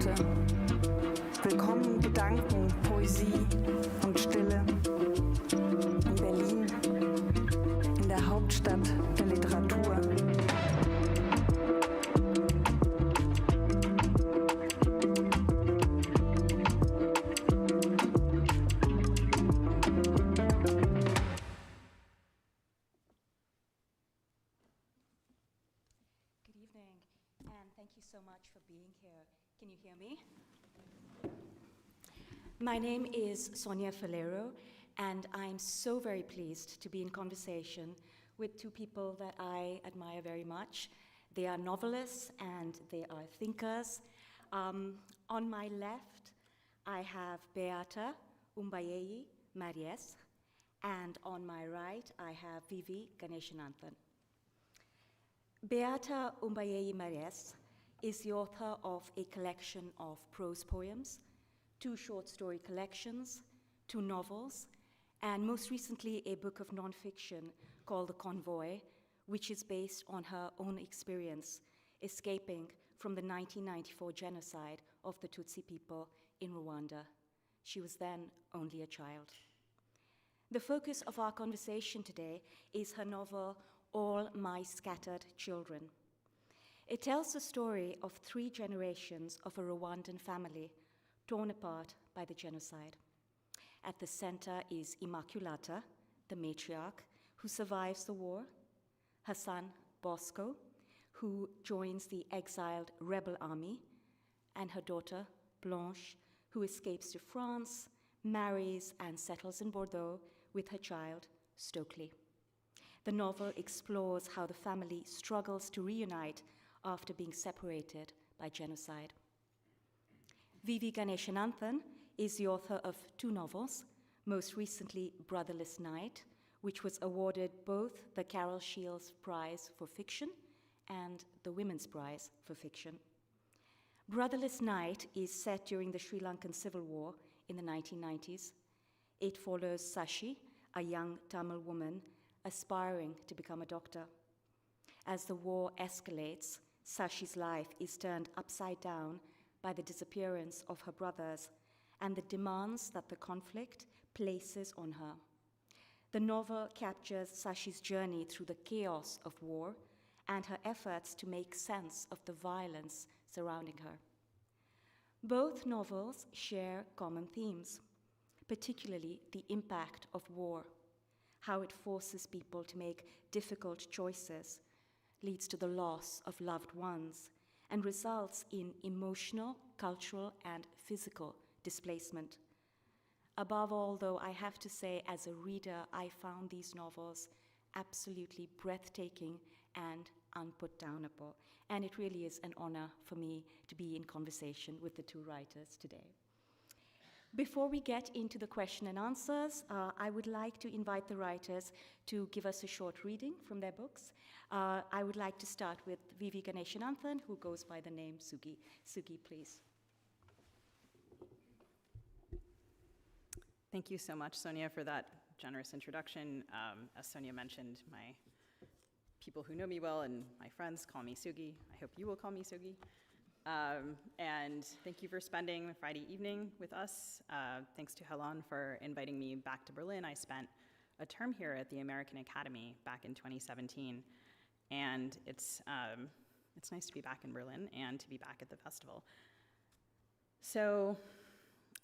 Orte. Willkommen Gedanken, Poesie und Stille. In Berlin, in der Hauptstadt der Literatur. Thank you so much for being here. Can you hear me? My name is Sonia Falero, and I'm so very pleased to be in conversation with two people that I admire very much. They are novelists and they are thinkers. On my left, I have Beata Umbayeye Mariès, and on my right, I have Vivi Ganeshananthan. Beata Umbayeye Mariès is the author of a collection of prose poems, 2 short story collections, 2 novels, and most recently a book of nonfiction called The Convoy, which is based on her own experience escaping from the 1994 genocide of the Tutsi people in Rwanda. She was then only a child. The focus of our conversation today is her novel, All My Scattered Children. It tells the story of 3 generations of a Rwandan family torn apart by the genocide. At the center is Immaculata, the matriarch, who survives the war, her son, Bosco, who joins the exiled rebel army, and her daughter, Blanche, who escapes to France, marries, and settles in Bordeaux with her child, Stokely. The novel explores how the family struggles to reunite after being separated by genocide. Vivi Ganeshananthan is the author of 2 novels, most recently Brotherless Night, which was awarded both the Carol Shields Prize for Fiction and the Women's Prize for Fiction. Brotherless Night is set during the Sri Lankan Civil War in the 1990s. It follows Sashi, a young Tamil woman aspiring to become a doctor. As the war escalates, Sashi's life is turned upside down by the disappearance of her brothers and the demands that the conflict places on her. The novel captures Sashi's journey through the chaos of war and her efforts to make sense of the violence surrounding her. Both novels share common themes, particularly the impact of war, how it forces people to make difficult choices, leads to the loss of loved ones, and results in emotional, cultural, and physical displacement. Above all, though, I have to say, as a reader, I found these novels absolutely breathtaking and unputdownable. And it really is an honor for me to be in conversation with the 2 writers today. Before we get into the question and answers, I would like to invite the writers to give us a short reading from their books. I would like to start with Vivi Ganeshananthan, who goes by the name Sugi. Sugi, please. Thank you so much, Sonia, for that generous introduction. As Sonia mentioned, my people who know me well and my friends call me Sugi. I hope you will call me Sugi. And thank you for spending Friday evening with us. Thanks to Helen for inviting me back to Berlin. I spent a term here at the American Academy back in 2017, and it's nice to be back in Berlin and to be back at the festival. So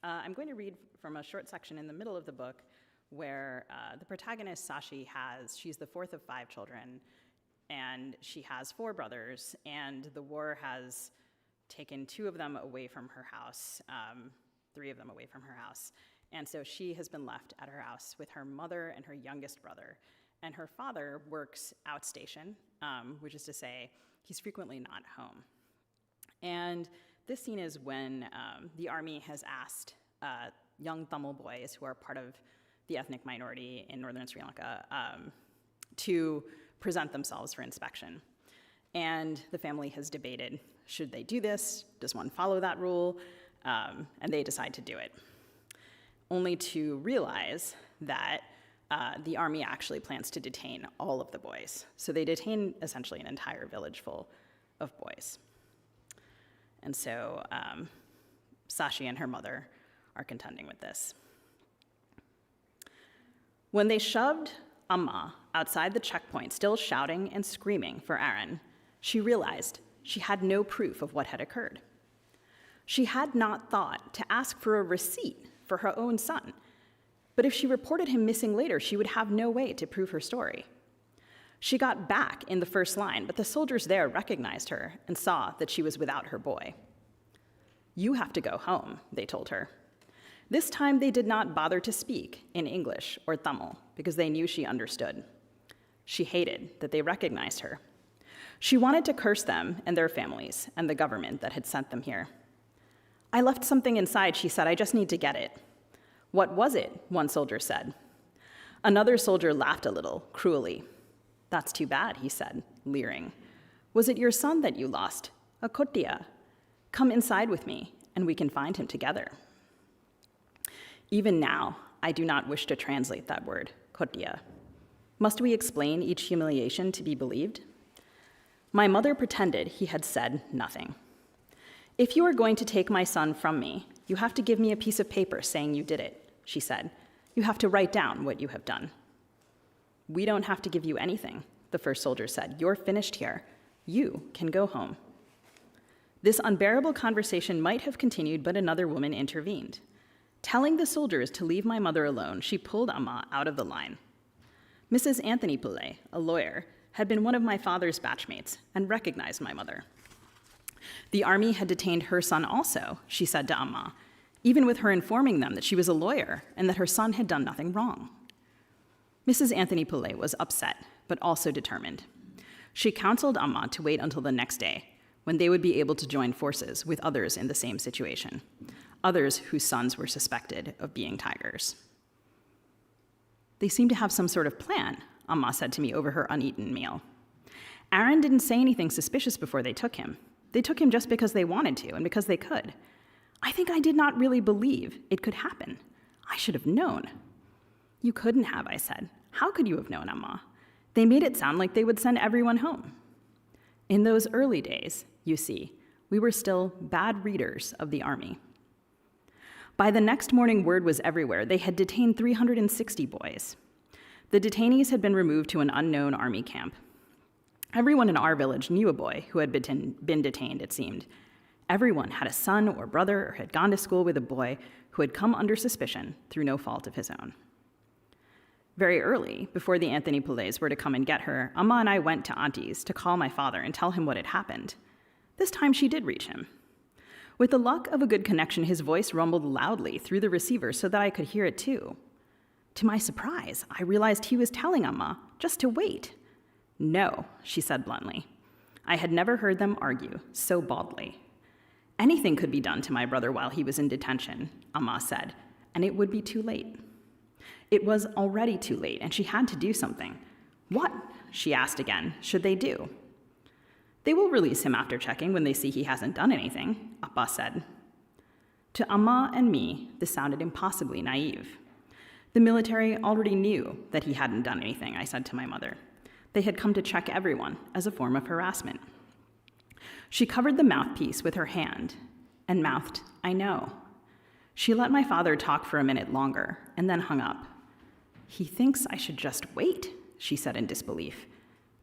I'm going to read from a short section in the middle of the book where the protagonist, Sashi, she's the 4th of 5 children, and she has 4 brothers, and the war has taken 2 of them away from her house, 3 of them away from her house. And so she has been left at her house with her mother and her youngest brother. And her father works outstation, which is to say he's frequently not home. And this scene is when the army has asked young Tamil boys who are part of the ethnic minority in northern Sri Lanka to present themselves for inspection. And the family has debated, should they do this? Does one follow that rule? And they decide to do it, only to realize that the army actually plans to detain all of the boys. So they detain essentially an entire village full of boys. And so Sashi and her mother are contending with this. When they shoved Amma outside the checkpoint, still shouting and screaming for Aaron, she realized she had no proof of what had occurred. She had not thought to ask for a receipt for her own son, but if she reported him missing later, she would have no way to prove her story. She got back in the first line, but the soldiers there recognized her and saw that she was without her boy. "You have to go home," they told her. This time they did not bother to speak in English or Tamil because they knew she understood. She hated that they recognized her. She wanted to curse them and their families and the government that had sent them here. "I left something inside," she said. "I just need to get it." "What was it?" one soldier said. Another soldier laughed a little, cruelly. "That's too bad," he said, leering. "Was it your son that you lost? A kottiya? Come inside with me, and we can find him together." Even now, I do not wish to translate that word, kottiya. Must we explain each humiliation to be believed? My mother pretended he had said nothing. "If you are going to take my son from me, you have to give me a piece of paper saying you did it," she said. "You have to write down what you have done." "We don't have to give you anything," the first soldier said. "You're finished here. You can go home." This unbearable conversation might have continued, but another woman intervened. Telling the soldiers to leave my mother alone, she pulled Amma out of the line. Mrs. Anthony Pillay, a lawyer, had been one of my father's batchmates and recognized my mother. The army had detained her son also, she said to Amma, even with her informing them that she was a lawyer and that her son had done nothing wrong. Mrs. Anthony Pillay was upset, but also determined. She counseled Amma to wait until the next day, when they would be able to join forces with others in the same situation, others whose sons were suspected of being tigers. "They seem to have some sort of plan," Amma said to me over her uneaten meal. "Aaron didn't say anything suspicious before they took him. They took him just because they wanted to and because they could. I think I did not really believe it could happen. I should have known." "You couldn't have," I said. "How could you have known, Amma? They made it sound like they would send everyone home." In those early days, you see, we were still bad readers of the army. By the next morning, word was everywhere. They had detained 360 boys. The detainees had been removed to an unknown army camp. Everyone in our village knew a boy who had been detained, it seemed. Everyone had a son or brother or had gone to school with a boy who had come under suspicion through no fault of his own. Very early, before the Anthony Pillays were to come and get her, Amma and I went to Auntie's to call my father and tell him what had happened. This time she did reach him. With the luck of a good connection, his voice rumbled loudly through the receiver so that I could hear it too. To my surprise, I realized he was telling Amma just to wait. "No," she said bluntly. I had never heard them argue so baldly. "Anything could be done to my brother while he was in detention," Amma said, "and it would be too late." It was already too late, and she had to do something. "What," she asked again, "should they do?" "They will release him after checking when they see he hasn't done anything," Appa said. To Amma and me, this sounded impossibly naive. The military already knew that he hadn't done anything, I said to my mother. They had come to check everyone as a form of harassment. She covered the mouthpiece with her hand and mouthed, "I know." She let my father talk for a minute longer and then hung up. "He thinks I should just wait," she said in disbelief.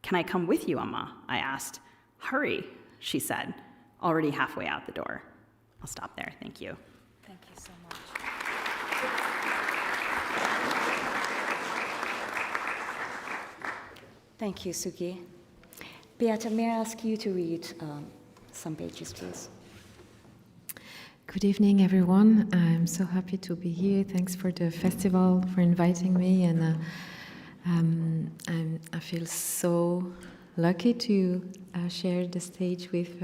"Can I come with you, Amma?" I asked. "Hurry," she said, already halfway out the door. I'll stop there. Thank you. Thank you so much. Thank you, Suki. Beata, may I ask you to read some pages, please? Good evening, everyone. I'm so happy to be here. Thanks for the festival, for inviting me, and I feel so lucky to share the stage with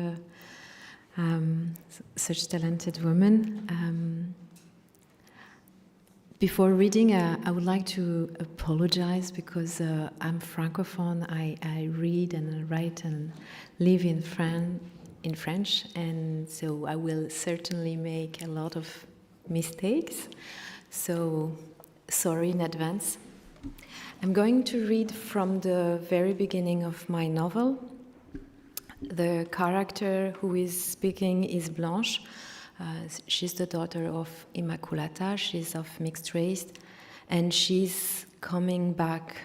such talented women. Before reading, I would like to apologize because I'm Francophone. I read and write and live in French, and so I will certainly make a lot of mistakes. So sorry in advance. I'm going to read from the very beginning of my novel. The character who is speaking is Blanche, She's the daughter of Immaculata. She's of mixed race, and she's coming back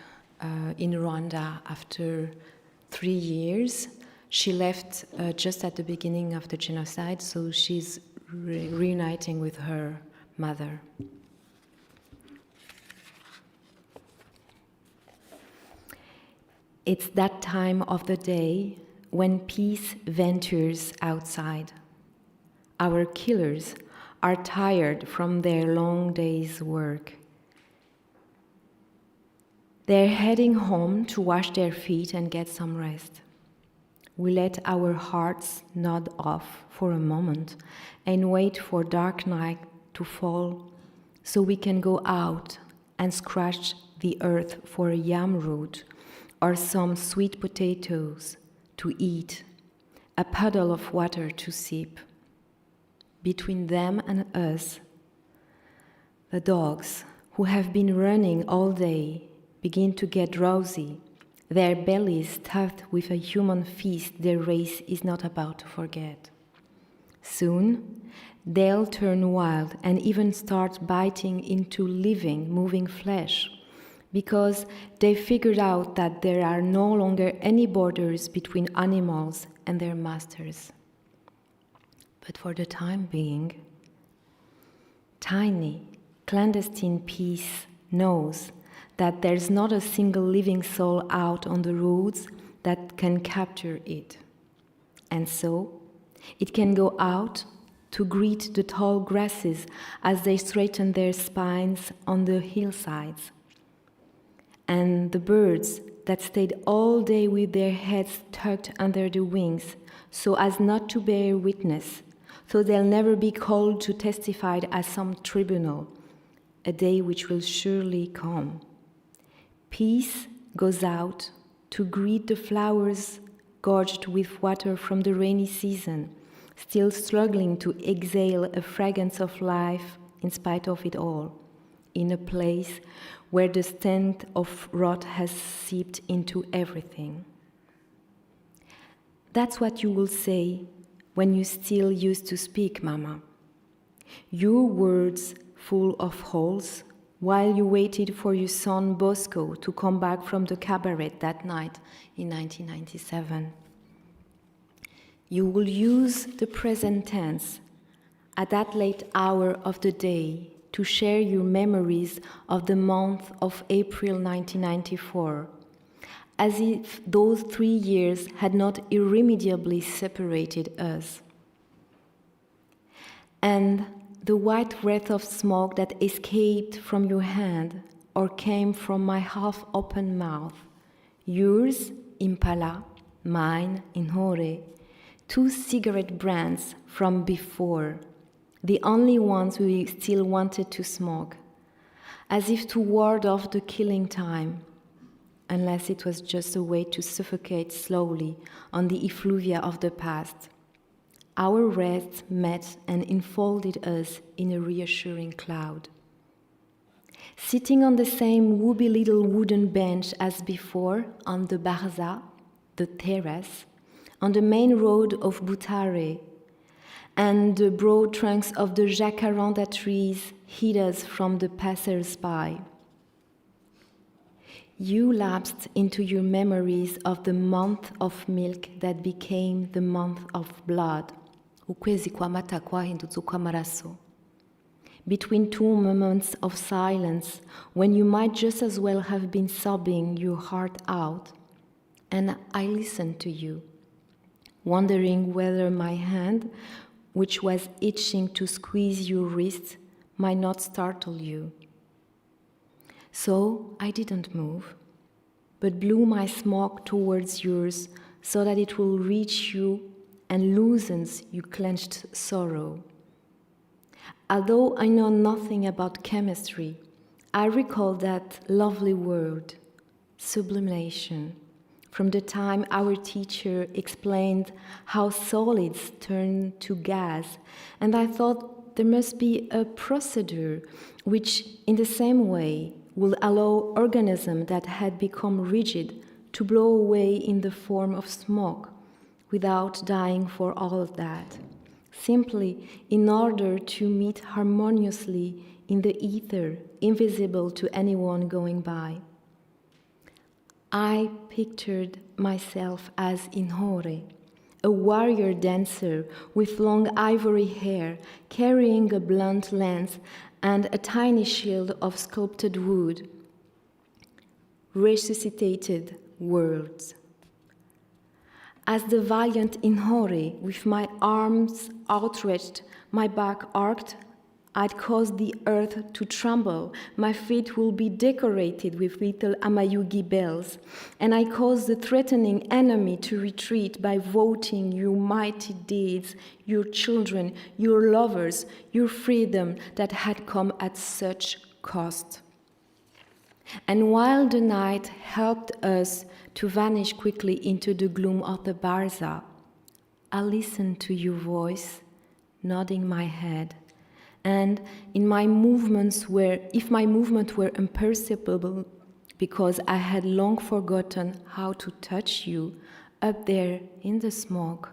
in Rwanda after 3 years. She left just at the beginning of the genocide, so she's reuniting with her mother. It's that time of the day when peace ventures outside. Our killers are tired from their long day's work. They're heading home to wash their feet and get some rest. We let our hearts nod off for a moment and wait for dark night to fall so we can go out and scratch the earth for a yam root or some sweet potatoes to eat, a puddle of water to sip. Between them and us, the dogs, who have been running all day, begin to get drowsy, their bellies stuffed with a human feast their race is not about to forget. Soon, they'll turn wild and even start biting into living, moving flesh, because they figured out that there are no longer any borders between animals and their masters. But for the time being, tiny, clandestine peace knows that there's not a single living soul out on the roads that can capture it. And so, it can go out to greet the tall grasses as they straighten their spines on the hillsides. And the birds that stayed all day with their heads tucked under the wings so as not to bear witness, so they'll never be called to testify at some tribunal, a day which will surely come. Peace goes out to greet the flowers gorged with water from the rainy season, still struggling to exhale a fragrance of life in spite of it all, in a place where the stench of rot has seeped into everything. That's what you will say when you still used to speak, Mama. Your words full of holes, while you waited for your son Bosco to come back from the cabaret that night in 1997. You will use the present tense at that late hour of the day to share your memories of the month of April 1994, as if those 3 years had not irremediably separated us. And the white wreath of smoke that escaped from your hand or came from my half-open mouth, yours, Impala, mine, Inhore, 2 cigarette brands from before, the only ones we still wanted to smoke, as if to ward off the killing time, unless it was just a way to suffocate slowly on the effluvia of the past. Our wreaths met and enfolded us in a reassuring cloud. Sitting on the same woobly little wooden bench as before, on the Barza, the terrace, on the main road of Butare, and the broad trunks of the jacaranda trees hid us from the passers-by. You lapsed into your memories of the month of milk that became the month of blood. Ukwezi kwa mata kwahindutse ukw'amaraso. Between 2 moments of silence, when you might just as well have been sobbing your heart out, and I listened to you, wondering whether my hand, which was itching to squeeze your wrist, might not startle you. So I didn't move, but blew my smoke towards yours so that it will reach you and loosens your clenched sorrow. Although I know nothing about chemistry, I recall that lovely word, sublimation, from the time our teacher explained how solids turn to gas, and I thought there must be a procedure which, in the same way, will allow organisms that had become rigid to blow away in the form of smoke, without dying for all of that, simply in order to meet harmoniously in the ether, invisible to anyone going by. I pictured myself as Inhore, a warrior dancer with long ivory hair, carrying a blunt lance and a tiny shield of sculpted wood. Resuscitated words. As the valiant Inhore, with my arms outstretched, my back arched, I'd cause the earth to tremble. My feet will be decorated with little Amayugi bells, and I cause the threatening enemy to retreat by voting your mighty deeds, your children, your lovers, your freedom that had come at such cost. And while the night helped us to vanish quickly into the gloom of the Barza, I listened to your voice, nodding my head. And in my movements if my movements were imperceptible because I had long forgotten how to touch you up there in the smoke,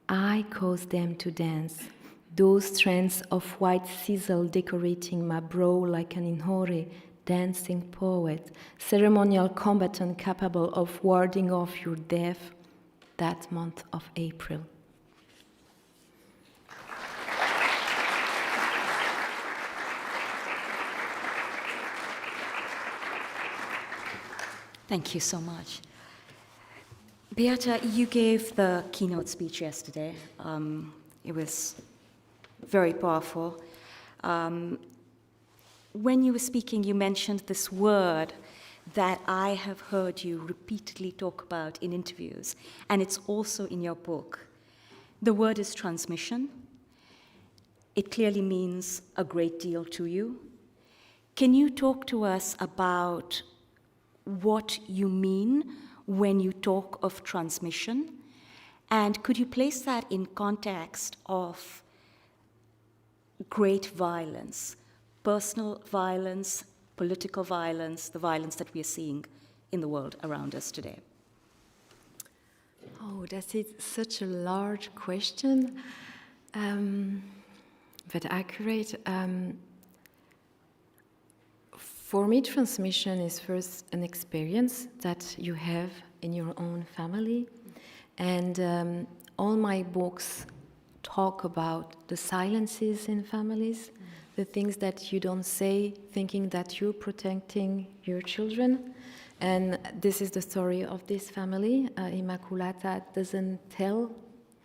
I caused them to dance, those strands of white sizzle decorating my brow like an Inhore, dancing poet, ceremonial combatant capable of warding off your death that month of April. Thank you so much. Beata, you gave the keynote speech yesterday. It was very powerful. When you were speaking, you mentioned this word that I have heard you repeatedly talk about in interviews, and it's also in your book. The word is transmission. It clearly means a great deal to you. Can you talk to us about what you mean when you talk of transmission? And could you place that in context of great violence, personal violence, political violence, the violence that we are seeing in the world around us today? Oh, that is such a large question, but accurate. For me, transmission is first an experience that you have in your own family. And all my books talk about the silences in families, the things that you don't say, thinking that you're protecting your children. And this is the story of this family. Immaculata doesn't tell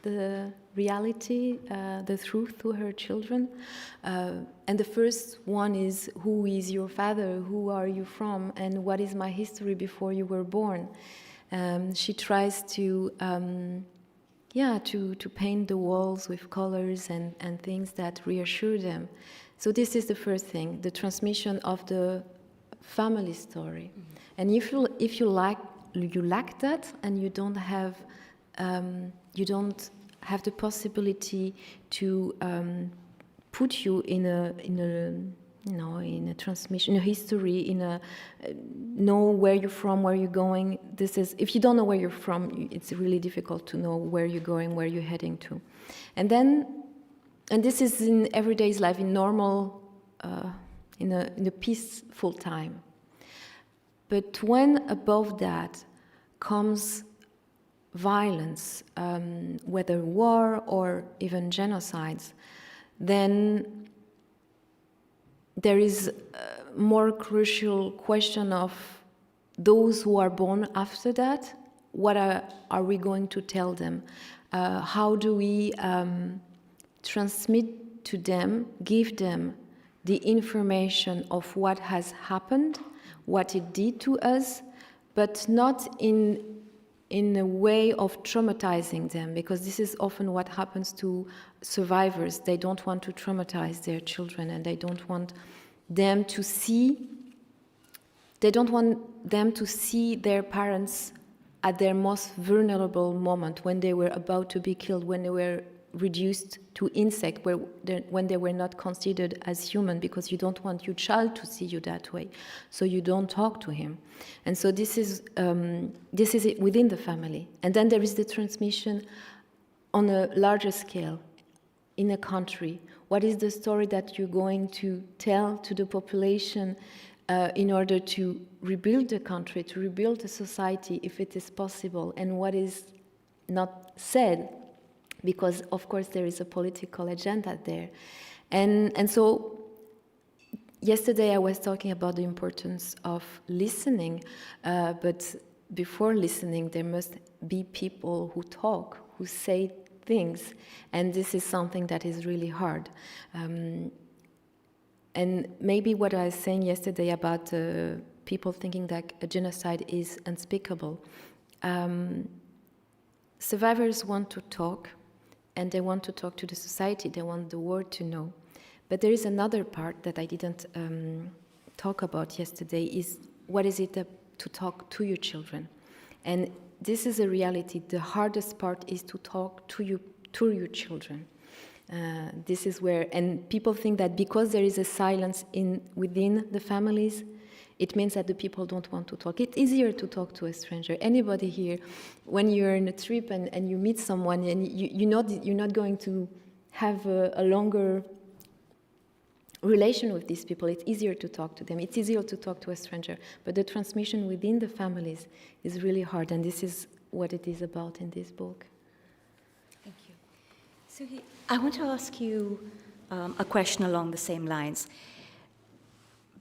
the reality, the truth to her children. And the first one is, who is your father? Who are you from? And what is my history before you were born? She tries to paint the walls with colors and things that reassure them. So this is the first thing, the transmission of the family story. Mm-hmm. And if you lack that, and you don't have the possibility to put you in a transmission, in a history, know where you're from, where you're going. If you don't know where you're from, it's really difficult to know where you're going, where you're heading to. And this is in everyday life, in normal, in a peaceful time. But when above that comes violence, whether war or even genocides, then there is a more crucial question of those who are born after that. What are we going to tell them? How do we transmit to them, give them the information of what has happened, what it did to us, but not in a way of traumatizing them, because this is often what happens to survivors. They don't want to traumatize their children, and they don't want them to see their parents at their most vulnerable moment, when they were about to be killed, when they were reduced to insect, when they were not considered as human, because you don't want your child to see you that way, so you don't talk to him. And so this is it within the family. And then there is the transmission on a larger scale, in a country? What is the story that you're going to tell to the population in order to rebuild the country, to rebuild the society, if it is possible? And what is not said? Because, of course, there is a political agenda there. And so yesterday I was talking about the importance of listening, but before listening, there must be people who talk, who say things, and this is something that is really hard. And maybe what I was saying yesterday about people thinking that a genocide is unspeakable. Survivors want to talk, and they want to talk to the society, they want the world to know. But there is another part that I didn't talk about yesterday, is what is it to talk to your children. And this is a reality. The hardest part is to talk to your children. This is where, and people think that because there is a silence within the families, it means that the people don't want to talk. It's easier to talk to a stranger. Anybody here, when you're on a trip and you meet someone, and you're not going to have a longer relation with these people, it's easier to talk to them. It's easier to talk to a stranger. But the transmission within the families is really hard, and this is what it is about in this book. Thank you. Sugi, I want to ask you a question along the same lines.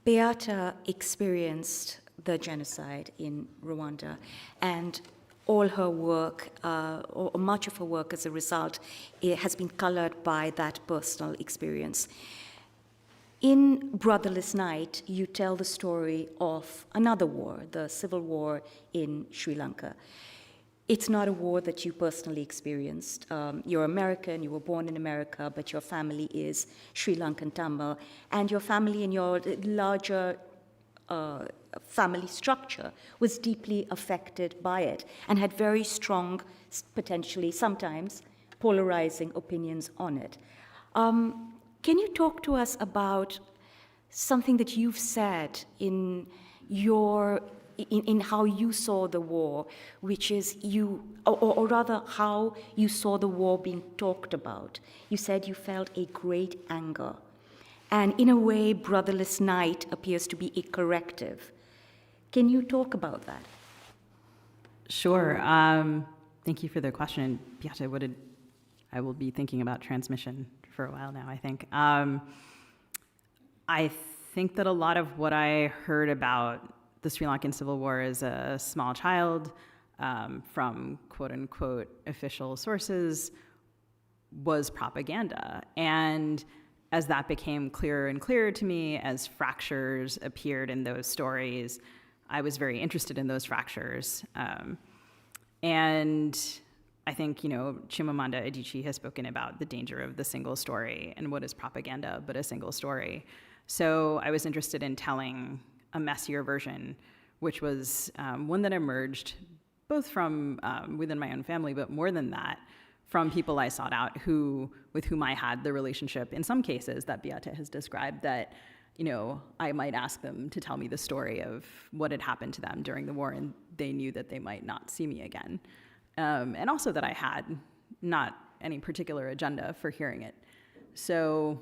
Beata experienced the genocide in Rwanda, and all her work, or much of her work as a result, it has been colored by that personal experience. In Brotherless Night, you tell the story of another war, the civil war in Sri Lanka. It's not a war that you personally experienced. You're American, you were born in America, but your family is Sri Lankan Tamil, and your family and your larger family structure was deeply affected by it and had very strong, potentially sometimes polarizing opinions on it. Can you talk to us about something that you've said in how you saw the war, which is or rather how you saw the war being talked about? You said you felt a great anger. And in a way, Brotherless Night appears to be a corrective. Can you talk about that? Sure. Thank you for the question. Beata, I will be thinking about transmission for a while now, I think. I think that a lot of what I heard about the Sri Lankan Civil War as a small child from quote-unquote official sources was propaganda. And as that became clearer and clearer to me, as fractures appeared in those stories, I was very interested in those fractures. And I think, Chimamanda Adichie has spoken about the danger of the single story and what is propaganda but a single story. So I was interested in telling a messier version, which was one that emerged both from within my own family, but more than that, from people I sought out with whom I had the relationship, in some cases, that Beata has described, that I might ask them to tell me the story of what had happened to them during the war, and they knew that they might not see me again. And also that I had not any particular agenda for hearing it. So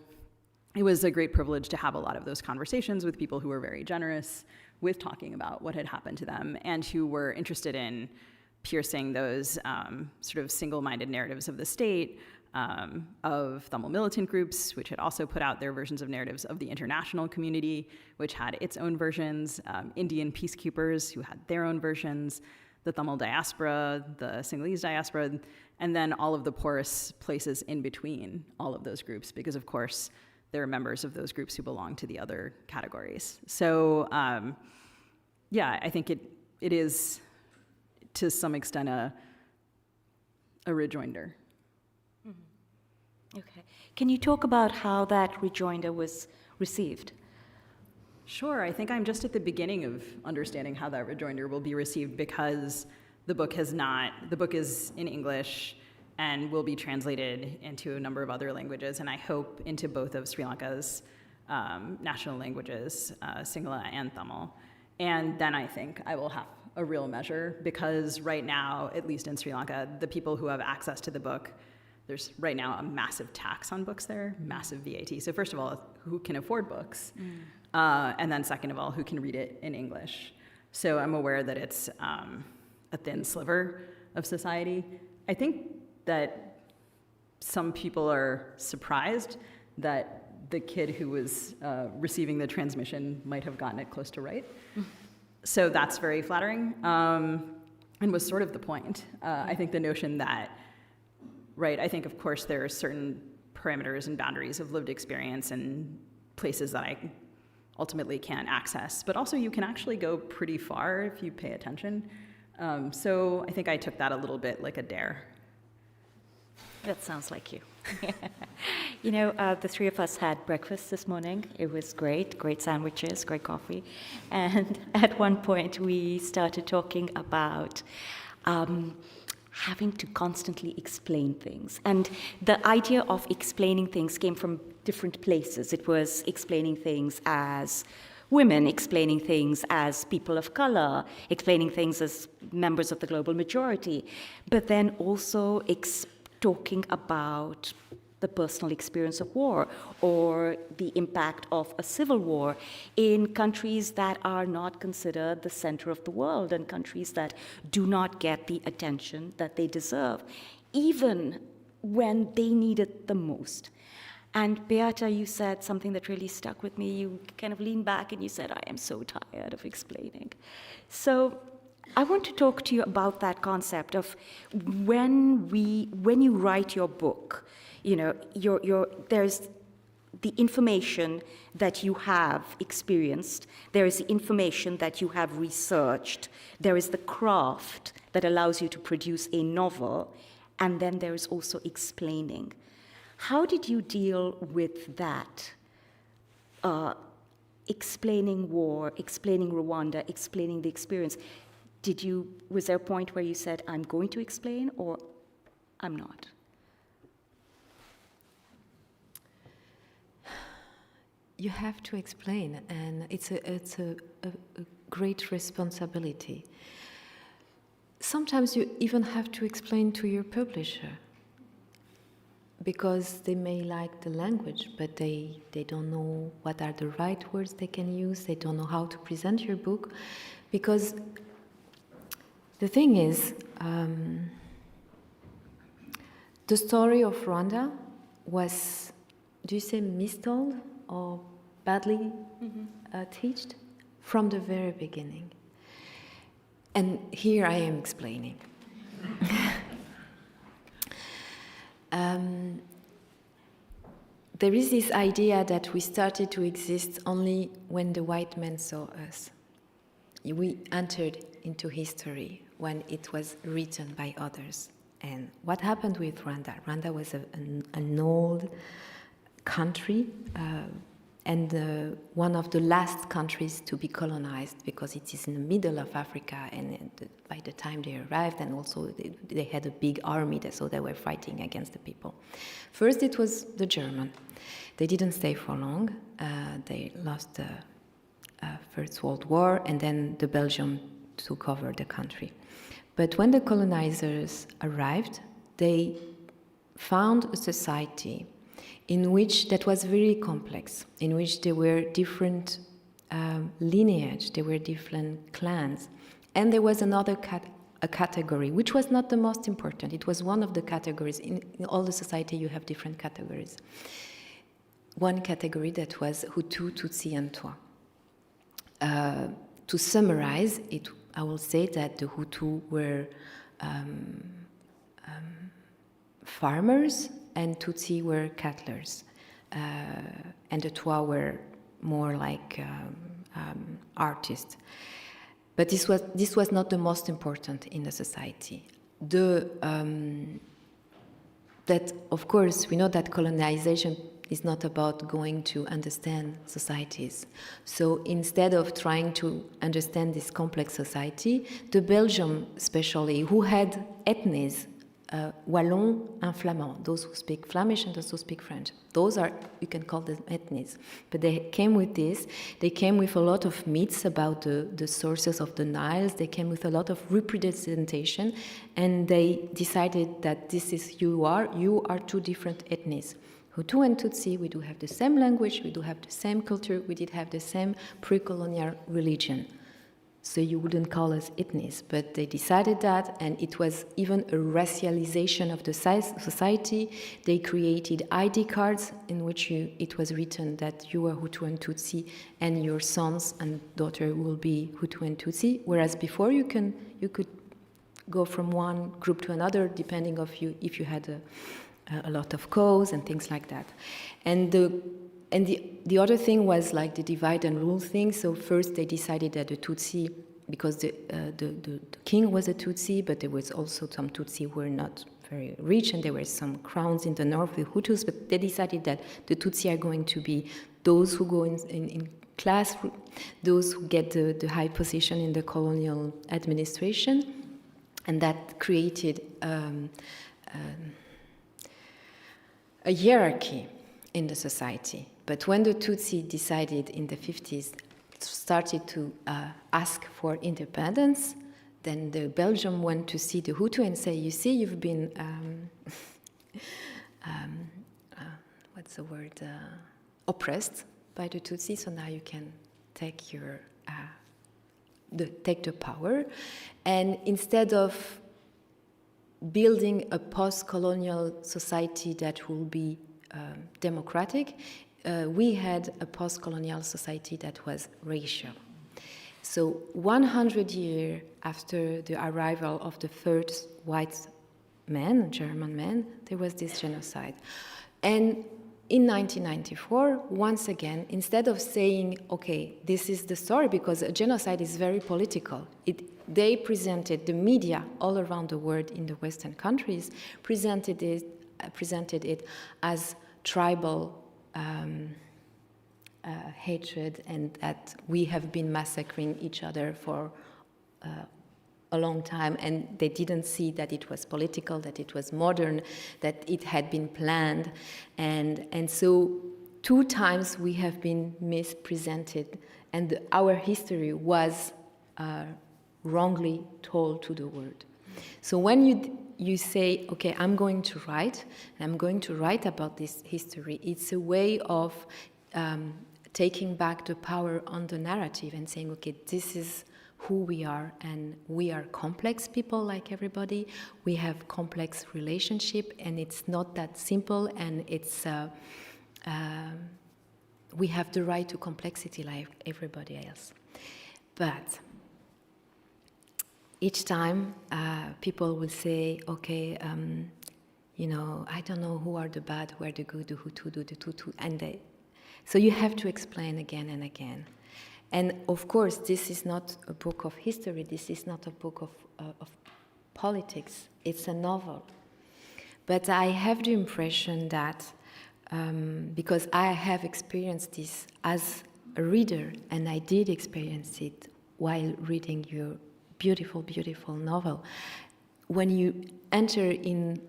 it was a great privilege to have a lot of those conversations with people who were very generous with talking about what had happened to them and who were interested in piercing those sort of single-minded narratives of the state, of Tamil militant groups, which had also put out their versions of narratives, of the international community, which had its own versions, Indian peacekeepers who had their own versions, the Tamil diaspora, the Sinhalese diaspora, and then all of the porous places in between all of those groups, because of course there are members of those groups who belong to the other categories. So I think it is to some extent a rejoinder. Mm-hmm. Okay. Can you talk about how that rejoinder was received? Sure. I think I'm just at the beginning of understanding how that rejoinder will be received, because the book is in English and will be translated into a number of other languages, and I hope into both of Sri Lanka's national languages, Sinhala and Tamil. And then I think I will have a real measure, because right now, at least in Sri Lanka, the people who have access to the book there's right now a massive tax on books there, massive VAT. So first of all, who can afford books? And then second of all, who can read it in English? So I'm aware that it's a thin sliver of society. I think that some people are surprised that the kid who was receiving the transmission might have gotten it close to right. So that's very flattering, and was sort of the point. I think the notion that, right, I think of course there are certain parameters and boundaries of lived experience and places that I ultimately can't access, but also you can actually go pretty far if you pay attention. So I think I took that a little bit like a dare. That sounds like you. You know, the three of us had breakfast this morning. It was great sandwiches, great coffee. And at one point we started talking about having to constantly explain things. And the idea of explaining things came from different places. It was explaining things as women, explaining things as people of color, explaining things as members of the global majority, but then also talking about the personal experience of war or the impact of a civil war in countries that are not considered the center of the world and countries that do not get the attention that they deserve, even when they need it the most. And Beata, you said something that really stuck with me. You kind of leaned back and you said, I am so tired of explaining. So I want to talk to you about that concept of when you write your book, you know, there's the information that you have experienced, there is the information that you have researched, there is the craft that allows you to produce a novel, and then there is also explaining. How did you deal with that? Explaining war, explaining Rwanda, explaining the experience. Was there a point where you said, I'm going to explain, or I'm not? You have to explain, and it's a great responsibility. Sometimes you even have to explain to your publisher, because they may like the language, but they don't know what are the right words they can use, they don't know how to present your book, because the thing is, the story of Rwanda was, do you say mistold or badly taught from the very beginning? And here I am explaining. There is this idea that we started to exist only when the white men saw us. We entered into history when it was written by others. And what happened with Rwanda? Rwanda was an old country and one of the last countries to be colonized, because it is in the middle of Africa, and by the time they arrived, and also they had a big army, so they were fighting against the people. First it was the German. They didn't stay for long. They lost the First World War, and then the Belgium took over the country. But when the colonizers arrived, they found a society in which that was very complex, in which there were different lineage, there were different clans, and there was another category, which was not the most important. It was one of the categories. In all the society, you have different categories. One category that was Hutu, Tutsi, and Twa. To summarize it, I will say that the Hutu were farmers, and Tutsi were cattlers, and the Twa were more like artists. But this was not the most important in the society. That of course we know that colonization is not about going to understand societies. So instead of trying to understand this complex society, the Belgium especially, who had ethnies Wallon and Flamand, those who speak Flemish and those who speak French. Those are, you can call them ethnies. But they came with this. They came with a lot of myths about the sources of the Niles. They came with a lot of representation. And they decided that this is you are two different ethnies. Hutu and Tutsi, we do have the same language, we do have the same culture, we did have the same pre-colonial religion. So you wouldn't call us ethnies, but they decided that, and it was even a racialization of the society. They created ID cards in which it was written that you are Hutu and Tutsi, and your sons and daughter will be Hutu and Tutsi. Whereas before you could go from one group to another depending of if you had a lot of codes and things like that. And the other thing was like the divide and rule thing. So first they decided that the Tutsi, because the king was a Tutsi, but there was also some Tutsi who were not very rich, and there were some crowns in the north with Hutus, but they decided that the Tutsi are going to be those who go in class, those who get the high position in the colonial administration, and that created a hierarchy in the society. But when the Tutsi decided in the 50s, started to ask for independence, then the Belgium went to see the Hutu and say, you see, you've been, what's the word, oppressed by the Tutsi, so now you can take take the power. And instead of building a post-colonial society that will be democratic, we had a post-colonial society that was racial. So 100 years after the arrival of the first white man, German man, there was this genocide. And in 1994, once again, instead of saying, okay, this is the story, because a genocide is very political, they presented, the media all around the world in the Western countries, presented it as tribal hatred, and that we have been massacring each other for a long time, and they didn't see that it was political, that it was modern, that it had been planned, and so 2 times we have been mispresented, and our history was wrongly told to the world. So when you say, okay, I'm going to write, and I'm going to write about this history, it's a way of taking back the power on the narrative and saying, okay, this is who we are, and we are complex people like everybody. We have complex relationship, and it's not that simple, and it's we have the right to complexity like everybody else. But each time people will say, okay, you know, I don't know who are the bad, who are the good, who to do the tutu, and so you have to explain again and again. And of course, this is not a book of history, this is not a book of politics, it's a novel. But I have the impression that, because I have experienced this as a reader, and I did experience it while reading your beautiful, beautiful novel, when you enter in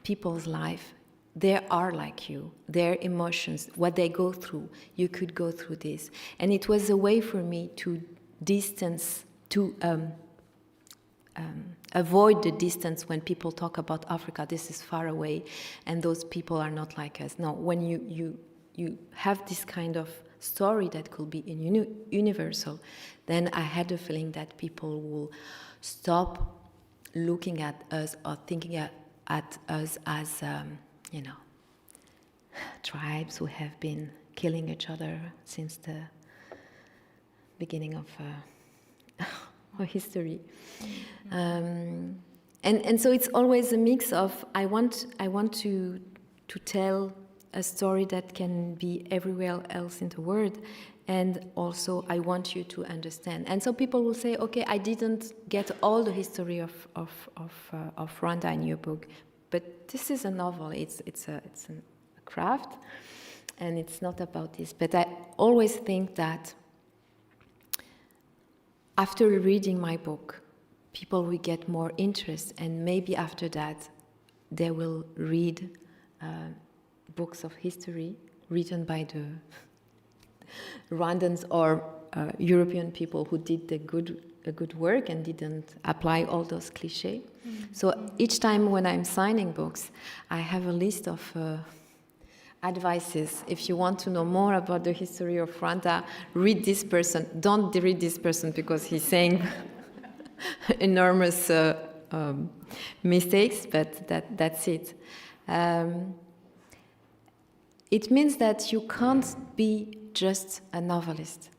people's life, they are like you, their emotions, what they go through, you could go through this. And it was a way for me to distance, to avoid the distance when people talk about Africa, this is far away, and those people are not like us. No, when you have this kind of story that could be universal, then I had the feeling that people will stop looking at us or thinking at us as you know, tribes who have been killing each other since the beginning of our history. And so it's always a mix of I want to tell a story that can be everywhere else in the world, and also I want you to understand. And so people will say, okay, I didn't get all the history of Rwanda in your book, but this is a novel, it's a craft, and it's not about this. But I always think that after reading my book, people will get more interest, and maybe after that, they will read books of history written by the Rwandans or European people who did a good work and didn't apply all those clichés. So each time when I'm signing books, I have a list of advices. If you want to know more about the history of Rwanda, read this person. Don't read this person because he's saying enormous mistakes, but that's it. It means that you can't be just a novelist.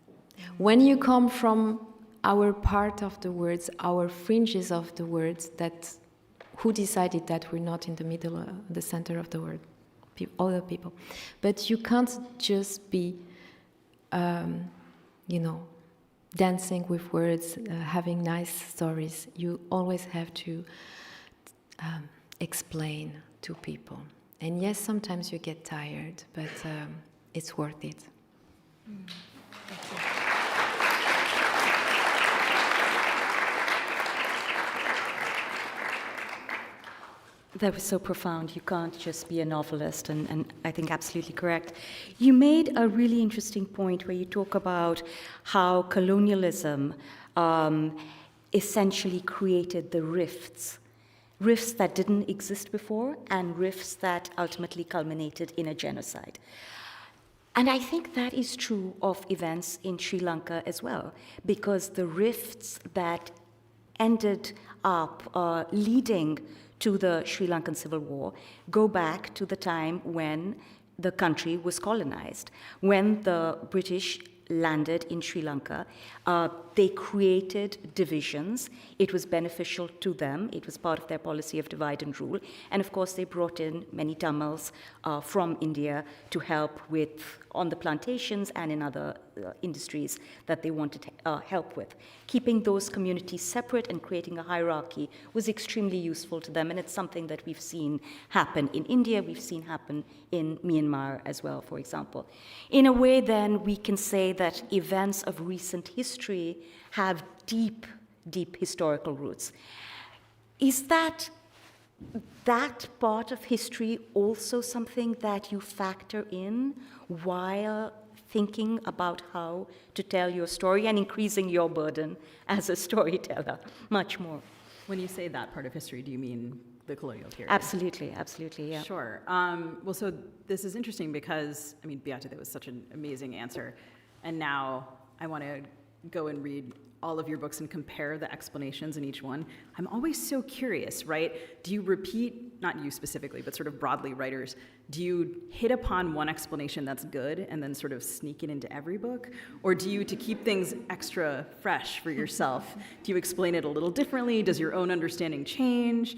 When you come from our part of the words, our fringes of the words, that who decided that we're not in the middle, the center of the word? Other people. But you can't just be, dancing with words, having nice stories. You always have to explain to people. And yes, sometimes you get tired, but it's worth it. Thank you. That was so profound. You can't just be a novelist, and I think absolutely correct. You made a really interesting point where you talk about how colonialism essentially created the rifts that didn't exist before, and rifts that ultimately culminated in a genocide. And I think that is true of events in Sri Lanka as well, because the rifts that ended up leading to the Sri Lankan Civil War go back to the time when the country was colonized. When the British landed in Sri Lanka, they created divisions. It was beneficial to them. It was part of their policy of divide and rule. And of course, they brought in many Tamils from India to help with on the plantations and in other industries that they wanted help with. Keeping those communities separate and creating a hierarchy was extremely useful to them, and it's something that we've seen happen in India, we've seen happen in Myanmar as well, for example. In a way, then, we can say that events of recent history have deep, deep historical roots. Is that part of history also something that you factor in while thinking about how to tell your story and increasing your burden as a storyteller much more? When you say that part of history, do you mean the colonial period? Absolutely, yeah. Sure. Well, so this is interesting because, Beate, that was such an amazing answer. And now I want to go and read all of your books and compare the explanations in each one. I'm always so curious, right? Do you repeat, not you specifically, but sort of broadly writers, do you hit upon one explanation that's good and then sort of sneak it into every book? Or do you, to keep things extra fresh for yourself, do you explain it a little differently? Does your own understanding change?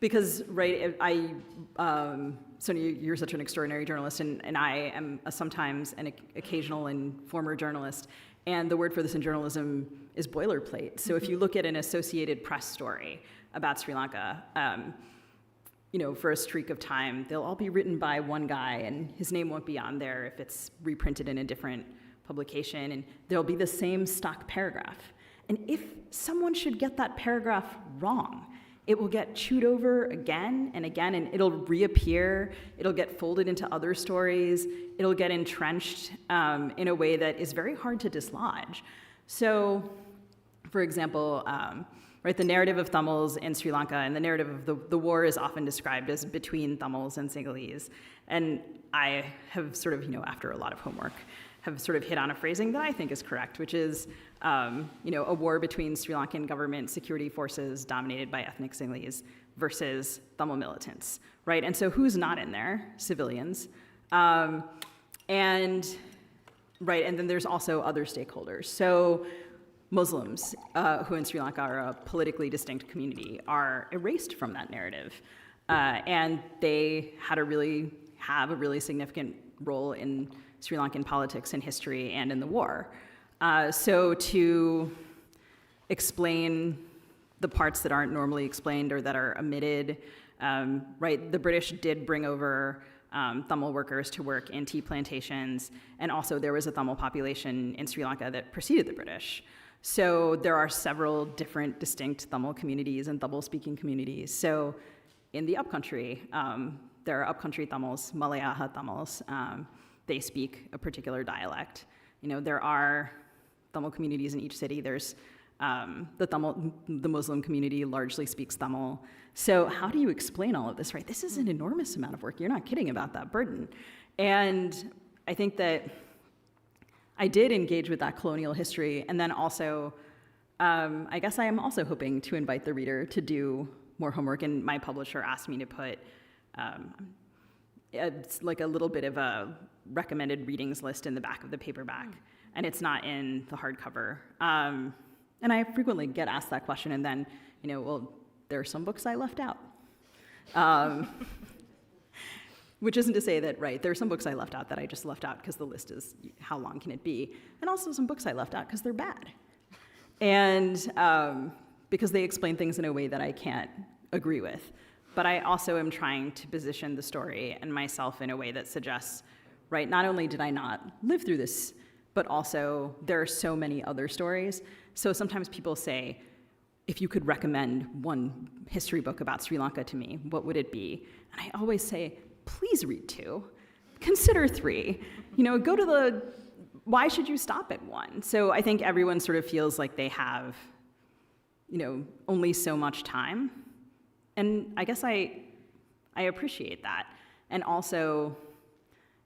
Because, right, Sonia, you're such an extraordinary journalist, and I am sometimes an occasional and former journalist, and the word for this in journalism is boilerplate. So if you look at an Associated Press story about Sri Lanka, for a streak of time, they'll all be written by one guy, and his name won't be on there if it's reprinted in a different publication, and there'll be the same stock paragraph. And if someone should get that paragraph wrong, it will get chewed over again and again, and it'll reappear, it'll get folded into other stories, it'll get entrenched in a way that is very hard to dislodge. So, for example, right, the narrative of Tamils in Sri Lanka and the narrative of the war is often described as between Tamils and Sinhalese. And I have sort of, after a lot of homework, have sort of hit on a phrasing that I think is correct, which is, a war between Sri Lankan government security forces dominated by ethnic Sinhalese versus Tamil militants, right? And so who's not in there? Civilians. And then there's also other stakeholders. So Muslims, who in Sri Lanka are a politically distinct community, are erased from that narrative. And they have a really significant role in Sri Lankan politics and history and in the war. So to explain the parts that aren't normally explained or that are omitted, the British did bring over Tamil workers to work in tea plantations, and also there was a Tamil population in Sri Lanka that preceded the British. So there are several different distinct Tamil communities and Tamil-speaking communities. So in the upcountry. There are upcountry Tamils, Malayaha Tamils. They speak a particular dialect. There are Tamil communities in each city. There's the Muslim community largely speaks Tamil. So how do you explain all of this, right? This is an enormous amount of work. You're not kidding about that burden. And I think that I did engage with that colonial history, and then also, I guess I am also hoping to invite the reader to do more homework, and my publisher asked me to put it's like a little bit of a recommended readings list in the back of the paperback, and it's not in the hardcover. And I frequently get asked that question, and then, well, there are some books I left out. Which isn't to say that, right, there are some books I left out that I just left out because the list is how long can it be, and also some books I left out because they're bad. And because they explain things in a way that I can't agree with. But I also am trying to position the story and myself in a way that suggests, right, not only did I not live through this, but also there are so many other stories. So sometimes people say, if you could recommend one history book about Sri Lanka to me, what would it be? And I always say, please read 2, consider 3. Go to why should you stop at 1? So I think everyone sort of feels like they have, only so much time. And I guess I appreciate that. And also,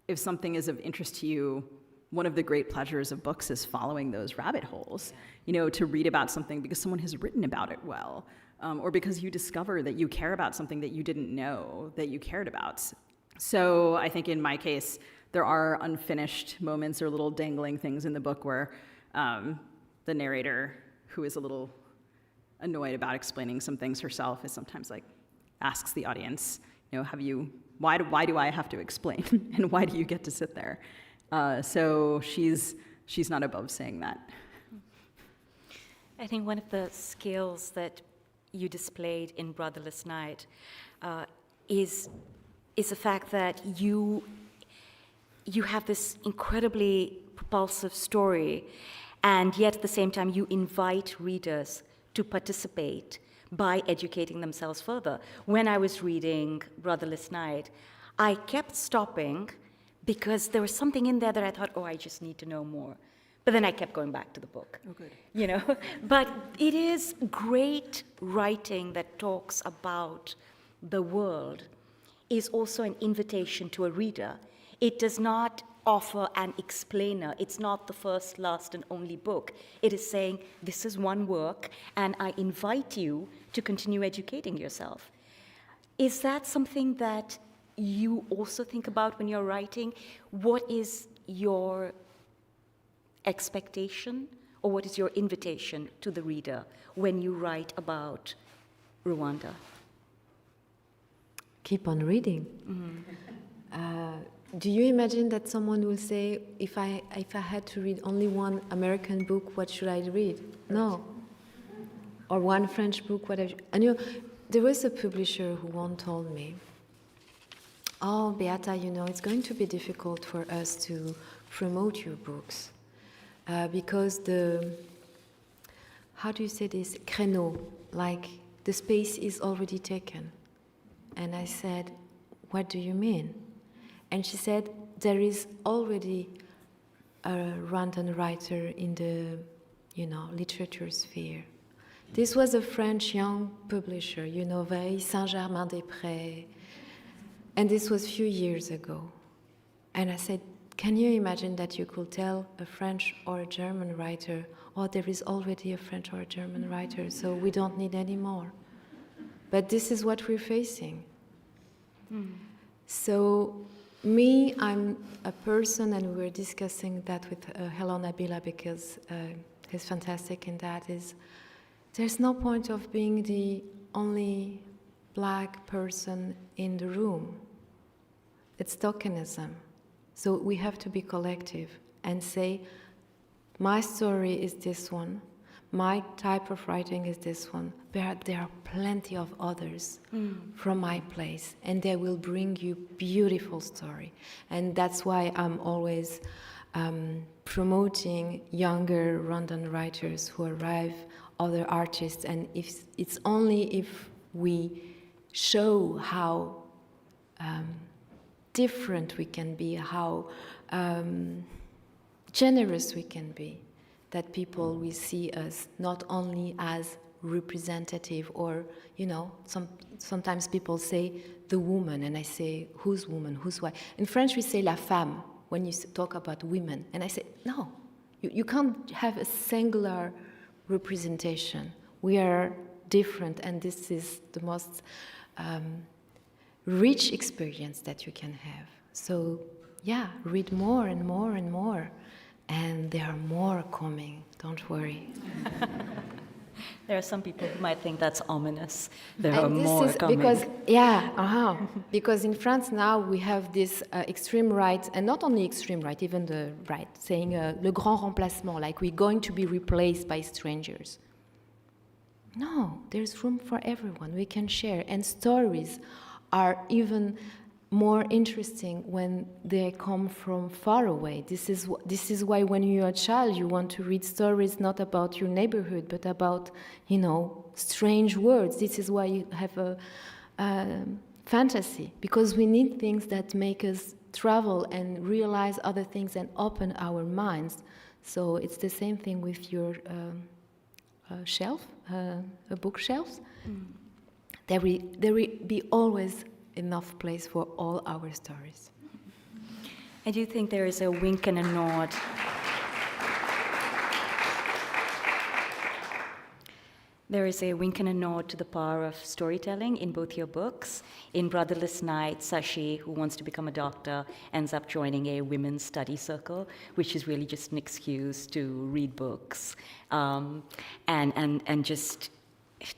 if something is of interest to you, one of the great pleasures of books is following those rabbit holes, to read about something because someone has written about it well, or because you discover that you care about something that you didn't know that you cared about. So I think in my case, there are unfinished moments or little dangling things in the book where the narrator, who is a little annoyed about explaining some things herself, is sometimes asks the audience, why do I have to explain, and why do you get to sit there? So she's not above saying that. I think one of the skills that you displayed in Brotherless Night is the fact that you have this incredibly propulsive story, and yet at the same time you invite readers to participate by educating themselves further. When I was reading Brotherless Night, I kept stopping because there was something in there that I thought, I just need to know more. But then I kept going back to the book. Oh, good. But it is great writing that talks about the world is also an invitation to a reader. It does not offer an explainer. It's not the first, last, and only book. It is saying, this is one work, and I invite you to continue educating yourself. Is that something that you also think about when you're writing? What is your expectation, or what is your invitation to the reader when you write about Rwanda? Keep on reading. Do you imagine that someone will say, if I had to read only one American book, what should I read? No. Or one French book, whatever. And there was a publisher who once told me, Beata, it's going to be difficult for us to promote your books because how do you say this, créneau, the space is already taken. And I said, what do you mean? And she said, there is already a Rwandan writer in the, literature sphere. This was a French young publisher, very Saint-Germain-des-Prés. And this was a few years ago. And I said, can you imagine that you could tell a French or a German writer, there is already a French or a German writer, so we don't need any more. But this is what we're facing. So, me, I'm a person, and we were discussing that with Helon Abila because he's fantastic in that, is there's no point of being the only black person in the room. It's tokenism. So we have to be collective and say, my story is this one, my type of writing is this one. There are plenty of others from my place, and they will bring you beautiful story. And that's why I'm always promoting younger Rwandan writers who arrive, other artists, and if it's only if we show how different we can be, how generous we can be, that people will see us not only as representative or, sometimes people say the woman, and I say, whose woman, whose wife? In French we say la femme when you talk about women, and I say, no, you can't have a singular representation. We are different, and this is the most rich experience that you can have. So, yeah, read more and more and more, and there are more coming, don't worry. There are some people who might think that's ominous. There And are this more is coming. Because in France now we have this extreme right, and not only extreme right, even the right, saying le grand remplacement, like we're going to be replaced by strangers. No, there's room for everyone. We can share, and stories are even more interesting when they come from far away. This is why when you're a child you want to read stories not about your neighborhood but about, strange words. This is why you have a fantasy, because we need things that make us travel and realize other things and open our minds. So it's the same thing with your shelf, a bookshelf. There will be always enough place for all our stories. I do think there is a wink and a nod. There is a wink and a nod to the power of storytelling in both your books. In Brotherless Night, Sashi, who wants to become a doctor, ends up joining a women's study circle, which is really just an excuse to read books and just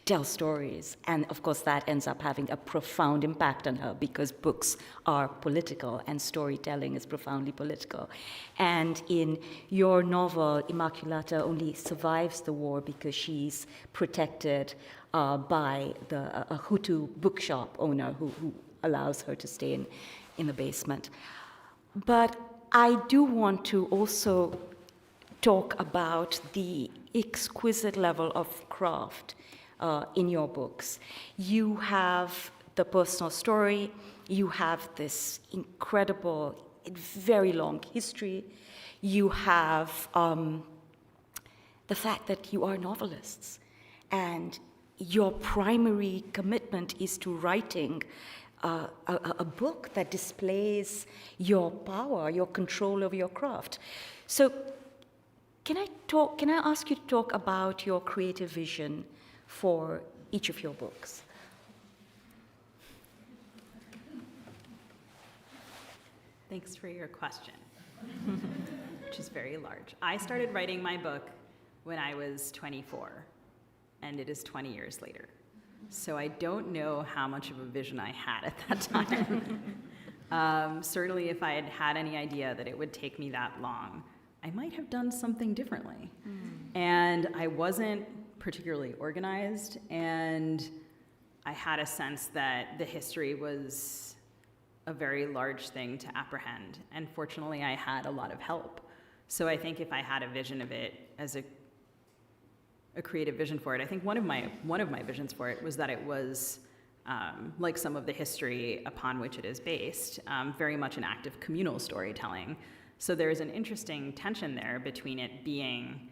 tell stories. And of course that ends up having a profound impact on her, because books are political and storytelling is profoundly political. And in your novel, Immaculata only survives the war because she's protected by a Hutu bookshop owner who allows her to stay in the basement. But I do want to also talk about the exquisite level of craft in your books. You have the personal story, you have this incredible, very long history, you have the fact that you are novelists, and your primary commitment is to writing a book that displays your power, your control over your craft. So can I ask you to talk about your creative vision for each of your books? Thanks for your question, which is very large. I started writing my book when I was 24, and it is 20 years later. So I don't know how much of a vision I had at that time. Certainly if I had had any idea that it would take me that long, I might have done something differently. And I wasn't particularly organized, and I had a sense that the history was a very large thing to apprehend, and fortunately I had a lot of help. So I think if I had a vision of it as a creative vision for it, I think one of my visions for it was that it was like some of the history upon which it is based, very much an act of communal storytelling. So there's an interesting tension there between it being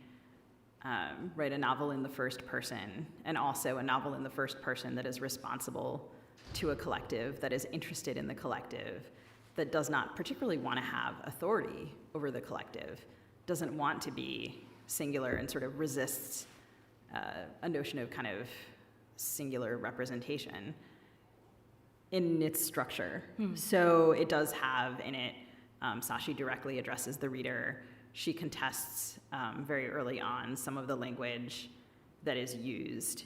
a novel in the first person, and also a novel in the first person that is responsible to a collective, that is interested in the collective, that does not particularly want to have authority over the collective, doesn't want to be singular, and sort of resists a notion of kind of singular representation in its structure. So it does have in it, Sashi directly addresses the reader. She contests very early on some of the language that is used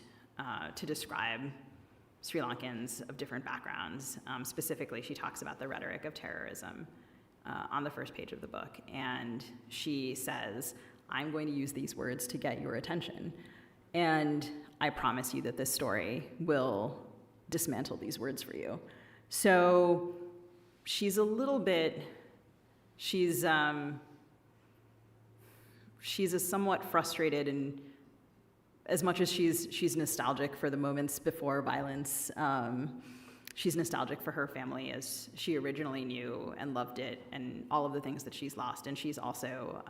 to describe Sri Lankans of different backgrounds. Specifically, she talks about the rhetoric of terrorism on the first page of the book. And she says, I'm going to use these words to get your attention. And I promise you that this story will dismantle these words for you. So she's a little bit, she's a somewhat frustrated and as much as she's nostalgic for the moments before violence, she's nostalgic for her family as she originally knew and loved it, and all of the things that she's lost. And she's also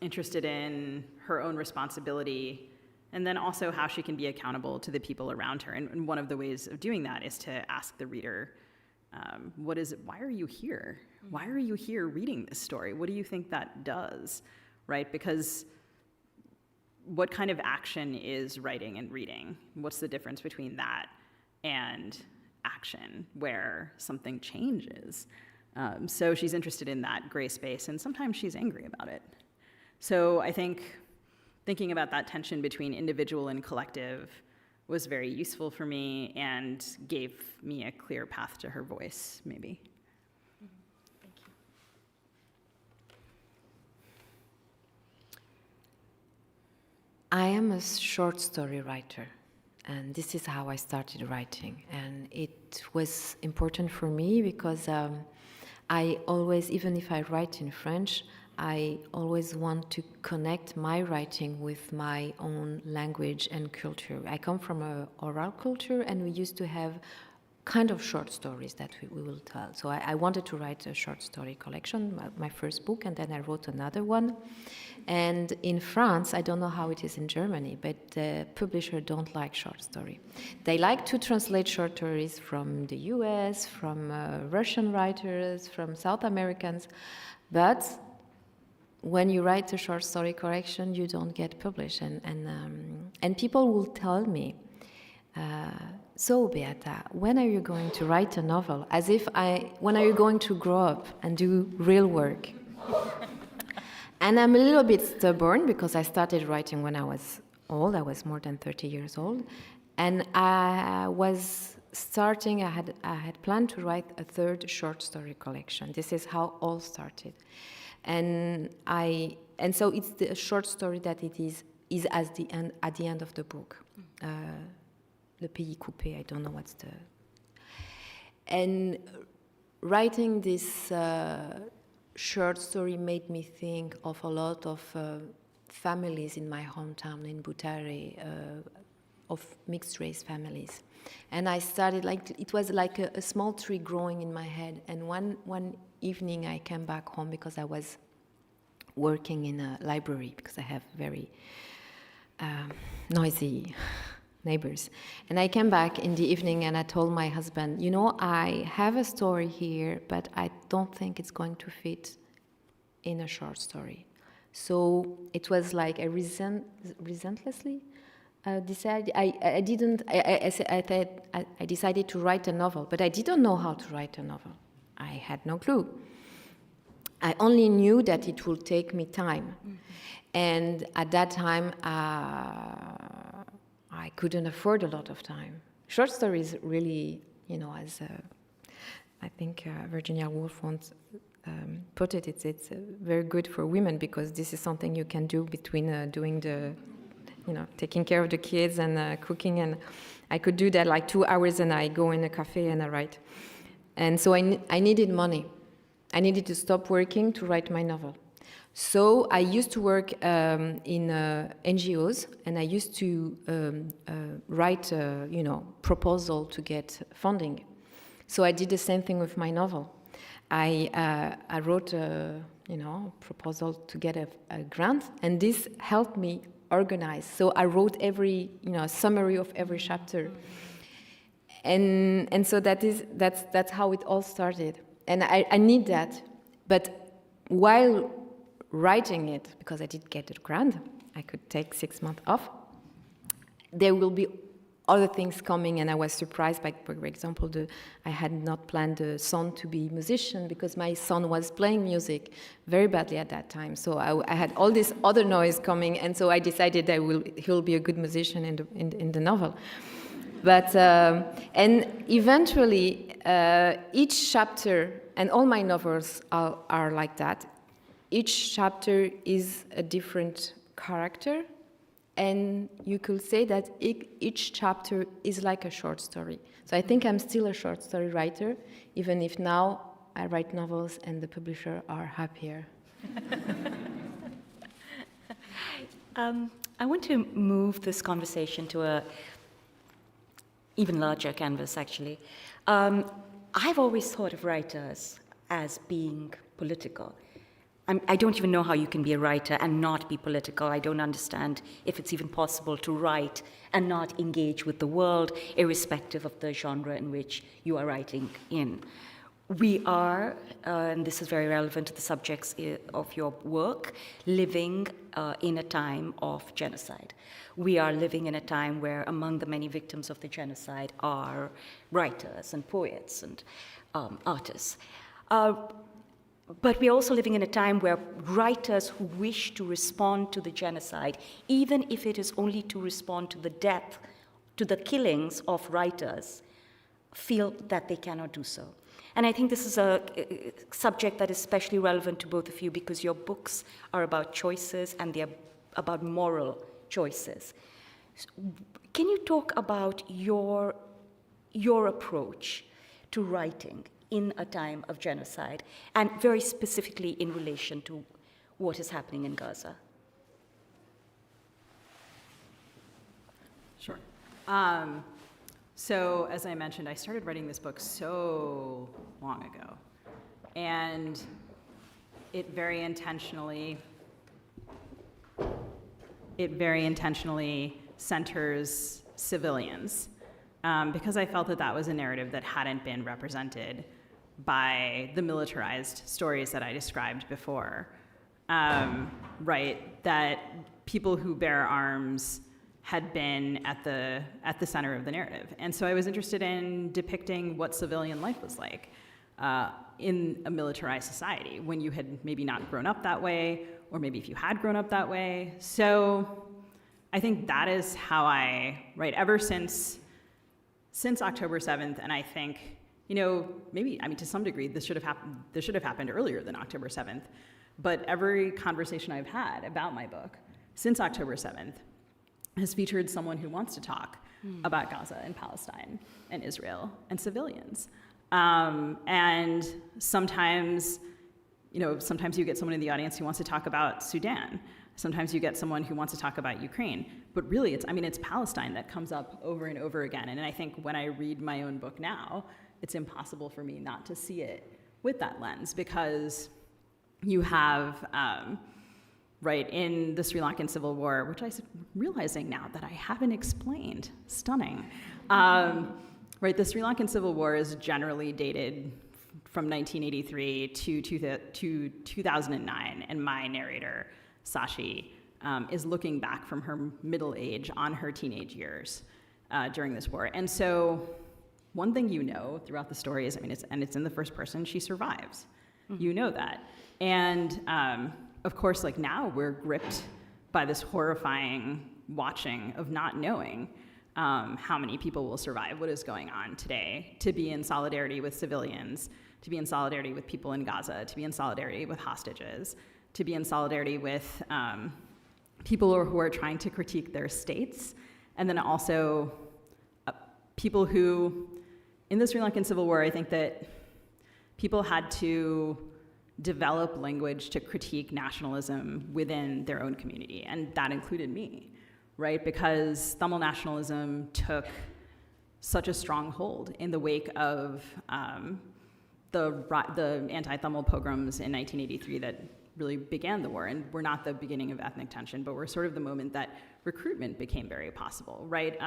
interested in her own responsibility, and then also how she can be accountable to the people around her. And one of the ways of doing that is to ask the reader, why are you here? Why are you here reading this story? What do you think that does, right? Because what kind of action is writing and reading? What's the difference between that and action, where something changes? So she's interested in that gray space, and sometimes she's angry about it. So I think thinking about that tension between individual and collective was very useful for me and gave me a clear path to her voice, maybe. Thank you. I am a short story writer, and this is how I started writing. And it was important for me because I always, even if I write in French, I always want to connect my writing with my own language and culture. I come from an oral culture, and we used to have kind of short stories that we will tell. So I wanted to write a short story collection, my first book, and then I wrote another one. And in France, I don't know how it is in Germany, but the publisher don't like short story. They like to translate short stories from the US, from Russian writers, from South Americans, but when you write a short story collection, you don't get published. And people will tell me, so Beata, when are you going to write a novel? As if when are you going to grow up and do real work? And I'm a little bit stubborn because I started writing when I was old. I was more than 30 years old. And I was starting, I had planned to write a third short story collection. This is how all started. And so it's the short story that it is at the end of the book. Le Pays Coupé, I don't know what's the... And writing this short story made me think of a lot of families in my hometown in Butare, of mixed race families. And I started, it was like a small tree growing in my head. And one evening I came back home because I was working in a library because I have very noisy neighbors. And I came back in the evening and I told my husband, I have a story here, but I don't think it's going to fit in a short story. So it was like I relentlessly decided. I decided to write a novel, but I didn't know how to write a novel. I had no clue. I only knew that it would take me time. Mm-hmm. And at that time, I couldn't afford a lot of time. Short stories really, as I think Virginia Woolf once put it, it's very good for women because this is something you can do between doing the, taking care of the kids and cooking. And I could do that like 2 hours and I go in a cafe and I write. And so I needed money. I needed to stop working to write my novel. So I used to work in NGOs, and I used to write, proposal to get funding. So I did the same thing with my novel. I wrote a proposal to get a grant, and this helped me organize. So I wrote every summary of every chapter, and so that's how it all started. And I need that, but while writing it, because I did get a grant, I could take 6 months off. There will be other things coming, and I was surprised by, for example, I had not planned the son to be a musician because my son was playing music very badly at that time. So I had all this other noise coming, and so I decided he'll be a good musician in the novel. But and eventually, each chapter, and all my novels are like that. Each chapter is a different character, and you could say that each chapter is like a short story. So I think I'm still a short story writer, even if now I write novels and the publisher are happier. I want to move this conversation to a even larger canvas, actually. I've always thought of writers as being political. I don't even know how you can be a writer and not be political. I don't understand if it's even possible to write and not engage with the world, irrespective of the genre in which you are writing in. We are, and this is very relevant to the subjects of your work, living in a time of genocide. We are living in a time where among the many victims of the genocide are writers and poets and artists. But we're also living in a time where writers who wish to respond to the genocide, even if it is only to respond to the death, to the killings of writers, feel that they cannot do so. And I think this is a subject that is especially relevant to both of you because your books are about choices and they're about moral choices. Can you talk about your approach to writing in a time of genocide, and very specifically in relation to what is happening in Gaza? Sure. So, as I mentioned, I started writing this book so long ago, and it very intentionally centers civilians, because I felt that was a narrative that hadn't been represented by the militarized stories that I described before, right? That people who bear arms had been at the center of the narrative. And so I was interested in depicting what civilian life was like in a militarized society when you had maybe not grown up that way, or maybe if you had grown up that way. So I think that is how I write ever since October 7th, and I think, maybe, to some degree, this should have happened earlier than October 7th, but every conversation I've had about my book since October 7th has featured someone who wants to talk about Gaza and Palestine and Israel and civilians. And sometimes you get someone in the audience who wants to talk about Sudan. Sometimes you get someone who wants to talk about Ukraine. But really, it's Palestine that comes up over and over again. And I think when I read my own book now, it's impossible for me not to see it with that lens, because you have, in the Sri Lankan Civil War, which I'm realizing now that I haven't explained, stunning. The Sri Lankan Civil War is generally dated from 1983 to 2009, and my narrator, Sashi, is looking back from her middle age on her teenage years during this war. And so one thing throughout the story is, it's in the first person, she survives. Mm-hmm. You know that. And of course, now we're gripped by this horrifying watching of not knowing how many people will survive what is going on today, to be in solidarity with civilians, to be in solidarity with people in Gaza, to be in solidarity with hostages, to be in solidarity with people who are trying to critique their states, and then also people who, in the Sri Lankan Civil War, I think that people had to develop language to critique nationalism within their own community, and that included me, right? Because Tamil nationalism took such a strong hold in the wake of the anti-Tamil pogroms in 1983 that really began the war, and were not the beginning of ethnic tension, but were sort of the moment that recruitment became very possible, right?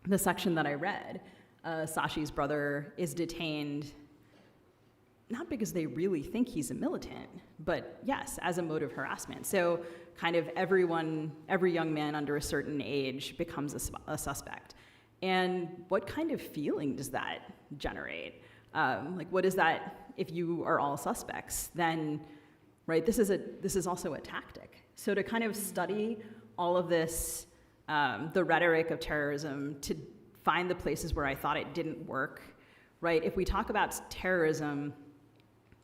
The section that I read, Sashi's brother is detained not because they really think he's a militant, but yes, as a mode of harassment. So kind of every young man under a certain age becomes a suspect. And what kind of feeling does that generate? What is that if you are all suspects? Then, right, this is also a tactic. So to kind of study all of this, the rhetoric of terrorism, to find the places where I thought it didn't work, right? If we talk about terrorism,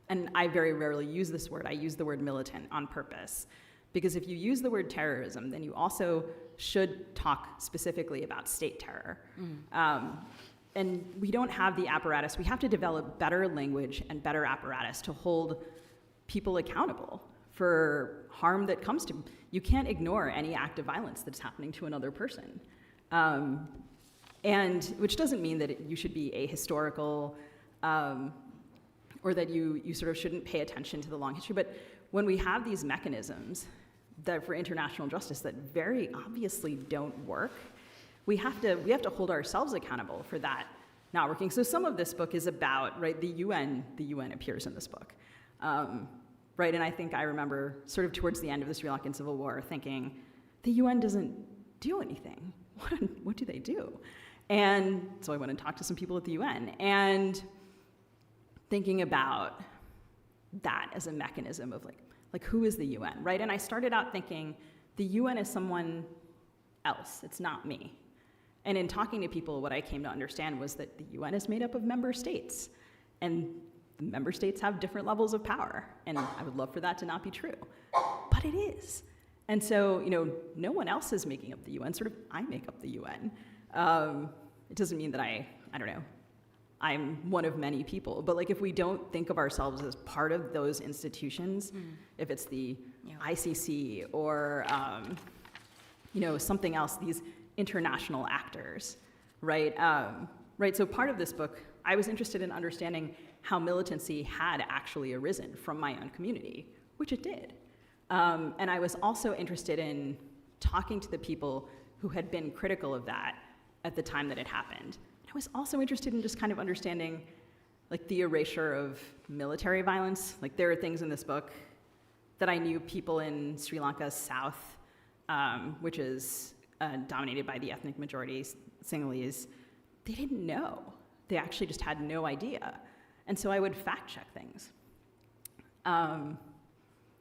and I very rarely use this word, I use the word militant on purpose. Because if you use the word terrorism, then you also should talk specifically about state terror. And we don't have the apparatus. We have to develop better language and better apparatus to hold people accountable for harm that comes to, you can't ignore any act of violence that's happening to another person. And which doesn't mean that you should be ahistorical, or that you sort of shouldn't pay attention to the long history, but when we have these mechanisms that for international justice that very obviously don't work, we have to hold ourselves accountable for that not working. So some of this book is about, right, the UN appears in this book, right, and I think I remember sort of towards the end of the Sri Lankan Civil War thinking, the UN doesn't do anything. What do they do? And so I went and talked to some people at the UN, and thinking about that as a mechanism of like who is the UN, right? And I started out thinking the UN is someone else, it's not me. And in talking to people, what I came to understand was that the UN is made up of member states, and the member states have different levels of power, and I would love for that to not be true, but it is. And so, no one else is making up the UN, sort of I make up the UN. It doesn't mean that I don't know, I'm one of many people, but if we don't think of ourselves as part of those institutions, if it's the ICC or something else, these international actors, right? Right. So part of this book, I was interested in understanding how militancy had actually arisen from my own community, which it did, and I was also interested in talking to the people who had been critical of that at the time that it happened. I was also interested in just kind of understanding the erasure of military violence. There are things in this book that I knew people in Sri Lanka's south, which is dominated by the ethnic majority Sinhalese, they didn't know. They actually just had no idea. And so I would fact check things,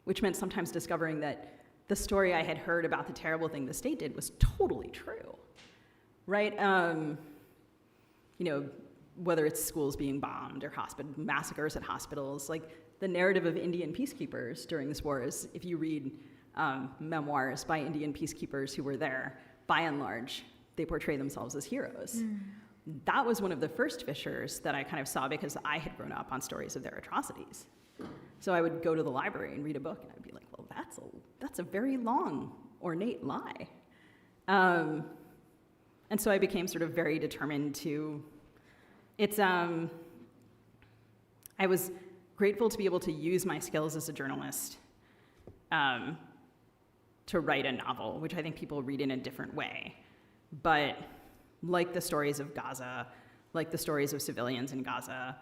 which meant sometimes discovering that the story I had heard about the terrible thing the state did was totally true, right? Whether it's schools being bombed or massacres at hospitals, the narrative of Indian peacekeepers during this war is, if you read memoirs by Indian peacekeepers who were there, by and large, they portray themselves as heroes. That was one of the first fissures that I kind of saw because I had grown up on stories of their atrocities. So I would go to the library and read a book, and I'd be like, well, that's a very long, ornate lie. And so I became sort of very determined to, I was grateful to be able to use my skills as a journalist to write a novel, which I think people read in a different way. But like the stories of Gaza, like the stories of civilians in Gaza,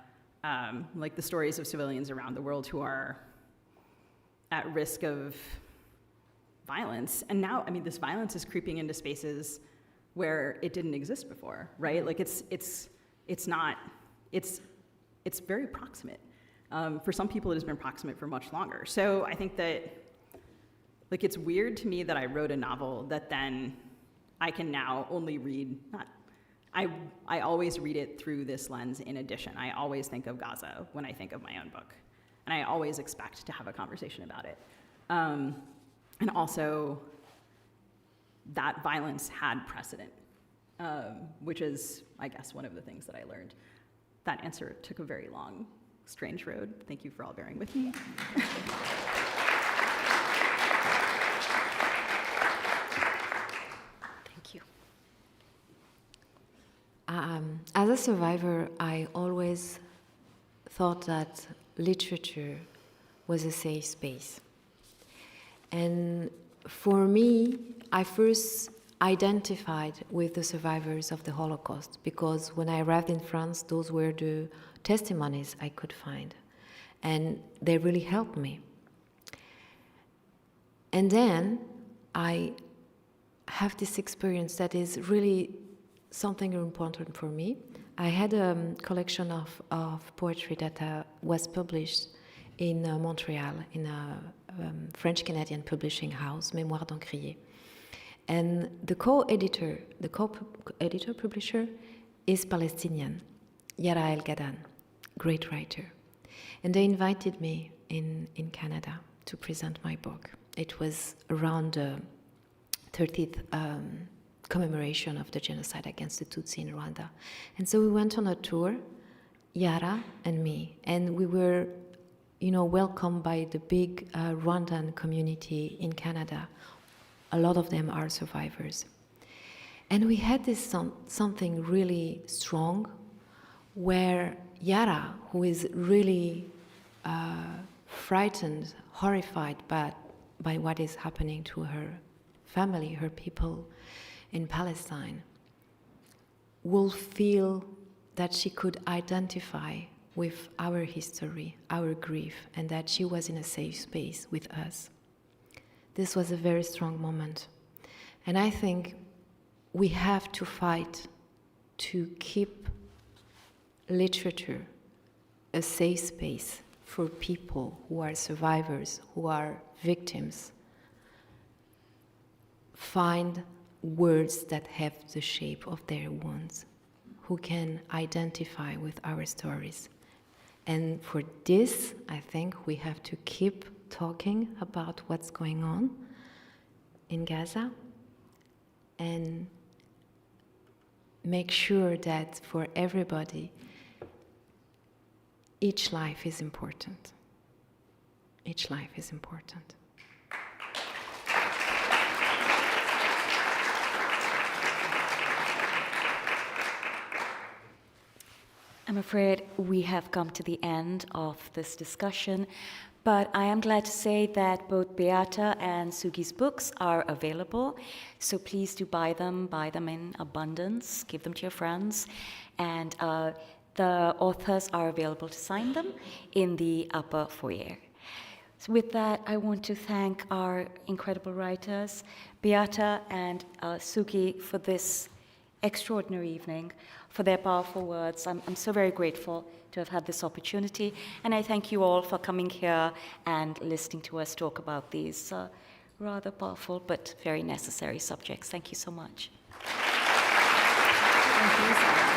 like the stories of civilians around the world who are at risk of violence. And now, this violence is creeping into spaces where it didn't exist before, right? It's very proximate. For some people, it has been proximate for much longer. So I think that, it's weird to me that I wrote a novel that then I can now only read, I always read it through this lens in addition. I always think of Gaza when I think of my own book. And I always expect to have a conversation about it. And also, that violence had precedent, which is, I guess, one of the things that I learned. That answer took a very long, strange road. Thank you for all bearing with me. Thank you. As a survivor, I always thought that literature was a safe space. And for me, I first identified with the survivors of the Holocaust because when I arrived in France, those were the testimonies I could find. And they really helped me. And then I have this experience that is really something important for me. I had a collection of poetry that was published in Montreal, in a French-Canadian publishing house, Mémoire d'Encrier. And the co-editor, publisher, is Palestinian, Yara El-Gadan, great writer. And they invited me in Canada to present my book. It was around the 30th commemoration of the genocide against the Tutsi in Rwanda. And so we went on a tour, Yara and me, and we were welcomed by the big Rwandan community in Canada. A lot of them are survivors. And we had this something really strong where Yara, who is really frightened, horrified by what is happening to her family, her people in Palestine, will feel that she could identify with our history, our grief, and that she was in a safe space with us. This was a very strong moment. And I think we have to fight to keep literature a safe space for people who are survivors, who are victims. Find words that have the shape of their wounds, who can identify with our stories. And for this, I think we have to keep talking about what's going on in Gaza and make sure that for everybody, each life is important. Each life is important. I'm afraid we have come to the end of this discussion, but I am glad to say that both Beata and Sugi's books are available, so please do buy them in abundance, give them to your friends, and the authors are available to sign them in the upper foyer. So with that, I want to thank our incredible writers, Beata and Sugi, for this extraordinary evening, for their powerful words. I'm so very grateful to have had this opportunity, and I thank you all for coming here and listening to us talk about these rather powerful but very necessary subjects. Thank you so much. Thank you, Sarah.